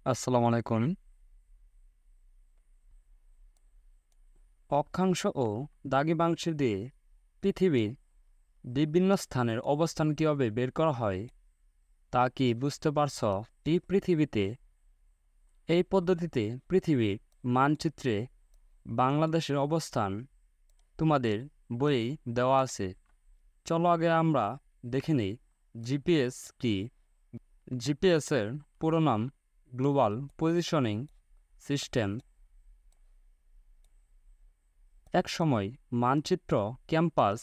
আসসালামু আলাইকুম। অক্ষাংশ ও দ্রাঘিমাংশ দিয়ে পৃথিবীর বিভিন্ন স্থানের অবস্থান কীভাবে বের করা হয় তা কি বুঝতে পারছ? এই পৃথিবীতে এই পদ্ধতিতে পৃথিবীর মানচিত্রে বাংলাদেশের অবস্থান তোমাদের বইয়ে দেওয়া আছে। চলো আগে আমরা দেখে নিই জিপিএস কি। জিপিএসের পুরো নাম গ্লোবাল পজিশনিং সিস্টেম। একসময় মানচিত্র, ক্যাম্পাস,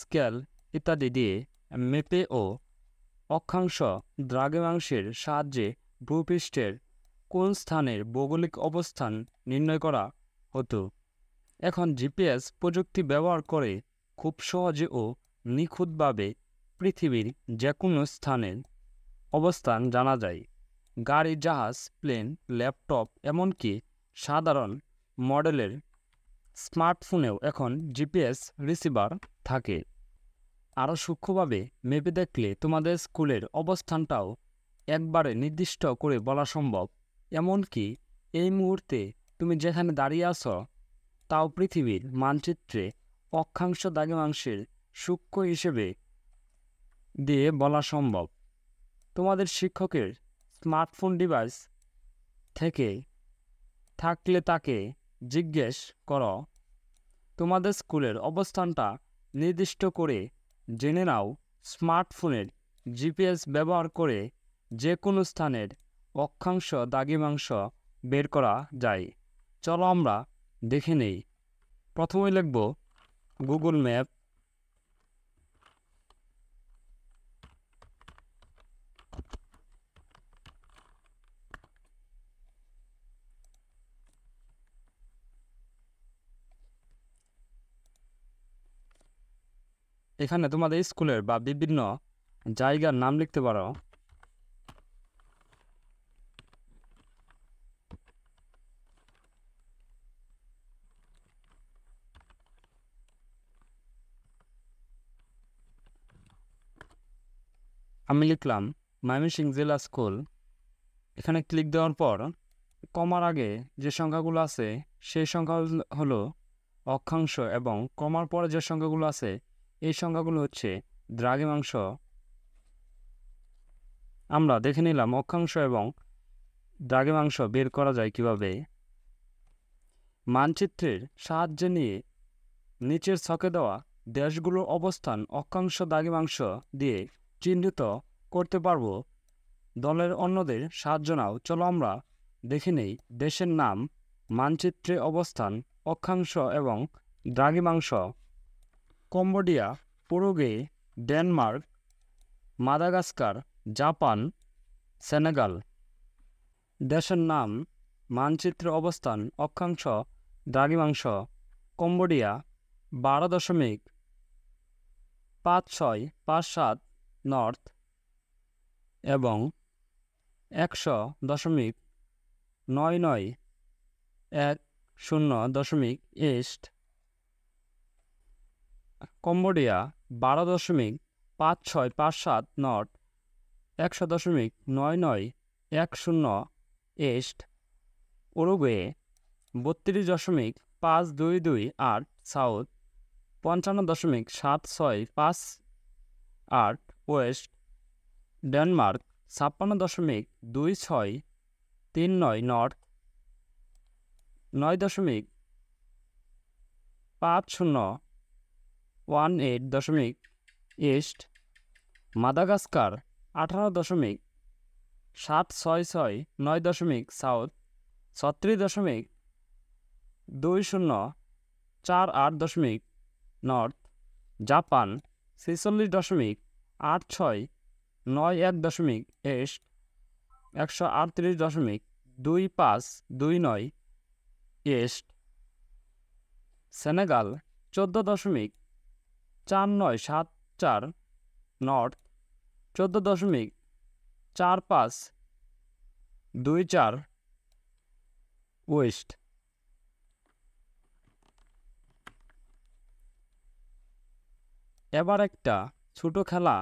স্কেল ইত্যাদি দিয়ে মেপে ও অক্ষাংশ দ্রাঘিমাংশের সাহায্যে ভূপৃষ্ঠের কোন স্থানের ভৌগোলিক অবস্থান নির্ণয় করা হতো। এখন জিপিএস প্রযুক্তি ব্যবহার করে খুব সহজে ও নিখুঁতভাবে পৃথিবীর যে কোনো স্থানের অবস্থান জানা যায়। গাড়ি, জাহাজ, প্লেন, ল্যাপটপ, এমনকি সাধারণ মডেলের স্মার্টফোনেও এখন জিপিএস রিসিভার থাকে। আরও সূক্ষ্মভাবে মেপে দেখলে তোমাদের স্কুলের অবস্থানটাও একবারে নির্দিষ্ট করে বলা সম্ভব। এমনকি এই মুহূর্তে তুমি যেখানে দাঁড়িয়ে আছো তাও পৃথিবীর মানচিত্রে অক্ষাংশ দ্রাঘিমাংশের সূক্ষ্ম হিসেবে দিয়ে বলা সম্ভব। তোমাদের শিক্ষকের স্মার্টফোন ডিভাইস থেকে থাকলে তাকে জিজ্ঞেস করো, তোমাদের স্কুলের অবস্থানটা নির্দিষ্ট করে জেনে নাও। স্মার্টফোনের জিপিএস ব্যবহার করে যে কোনো স্থানের অক্ষাংশ দ্রাঘিমাংশ বের করা যায়। চলো আমরা দেখে নেই। প্রথমে লিখব গুগল ম্যাপ। এখানে তোমাদের স্কুলের বা বিভিন্ন জায়গার নাম লিখতে পারো। আমি লিখলাম ময়মনসিংহ জেলা স্কুল। এখানে ক্লিক দেওয়ার পর কমার আগে যে সংখ্যাগুলো আছে সেই সংখ্যা হলো অক্ষাংশ, এবং কমার পরে যে সংখ্যাগুলো আছে এই সংখ্যাগুলো হচ্ছে দ্রাঘিমাংশ। আমরা দেখে নিলাম অক্ষাংশ এবং দ্রাঘিমাংশ বের করা যায় কিভাবে। মানচিত্রের সাহায্যে নিয়ে নিচের ছকে দেওয়া দেশগুলোর অবস্থান অক্ষাংশ দ্রাঘিমাংশ দিয়ে চিহ্নিত করতে পারবো। দলের অন্যদের সাহায্য নাও। চলো আমরা দেখে নেই দেশের নাম, মানচিত্রে অবস্থান, অক্ষাংশ এবং দ্রাঘিমাংশ। Cambodia, Uruguay, Denmark, Madagascar, Japan, Senegal. দেশের নাম, মানচিত্রে অবস্থান, অক্ষাংশ, দ্রাঘিমাংশ। কম্বোডিয়া 12.5657 নর্থ এবং 100.9910 east. Cambodia 12.5657 north, 100.9910 east. Uruguay 32.5228 south, 55.7658 West. Denmark 56.2639 north, 9.5018 east. Madagascar 18.7669 south, 36.2048 north. Japan 46.8691 east, 138.2529 east. Senegal 14.4974 north, 14.4524 West. এবার একটা ছোট খেলা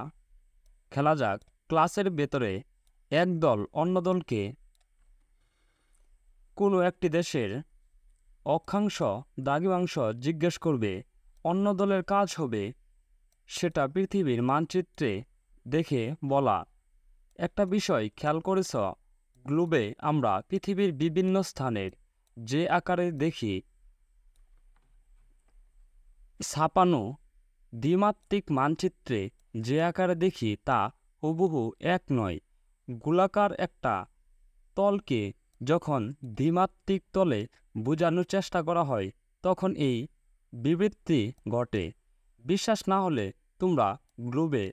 যাক। ক্লাসের ভেতরে এক দল অন্য দলকে কোনো একটি দেশের অক্ষাংশ দ্রাঘিমাংশ জিজ্ঞেস করবে, অন্য দলের কাজ হবে সেটা পৃথিবীর মানচিত্রে দেখে বলা। একটা বিষয় খেয়াল করেছ, গ্লোবে আমরা পৃথিবীর বিভিন্ন স্থানের যে আকারে দেখি, ছাপানো দ্বিমাত্রিক মানচিত্রে যে আকারে দেখি তা হুবহু এক নয়। গোলাকার একটা তলকে যখন দ্বিমাত্রিক তলে বোঝানোর চেষ্টা করা হয় তখন এই বিবৃতি ঘটে। বিশ্বাস না হলে তোমরা গ্লোবে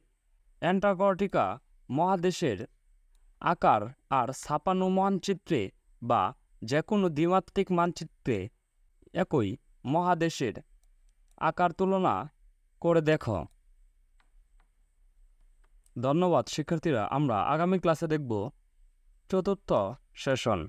অ্যান্টার্কটিকা মহাদেশের আকার আর ছাপানো মানচিত্রে বা যে কোনো দ্বিমাত্রিক মানচিত্রে একই মহাদেশের আকার তুলনা করে দেখো। ধন্যবাদ শিক্ষার্থীরা, আমরা আগামী ক্লাসে দেখব চতুর্থ সেশন।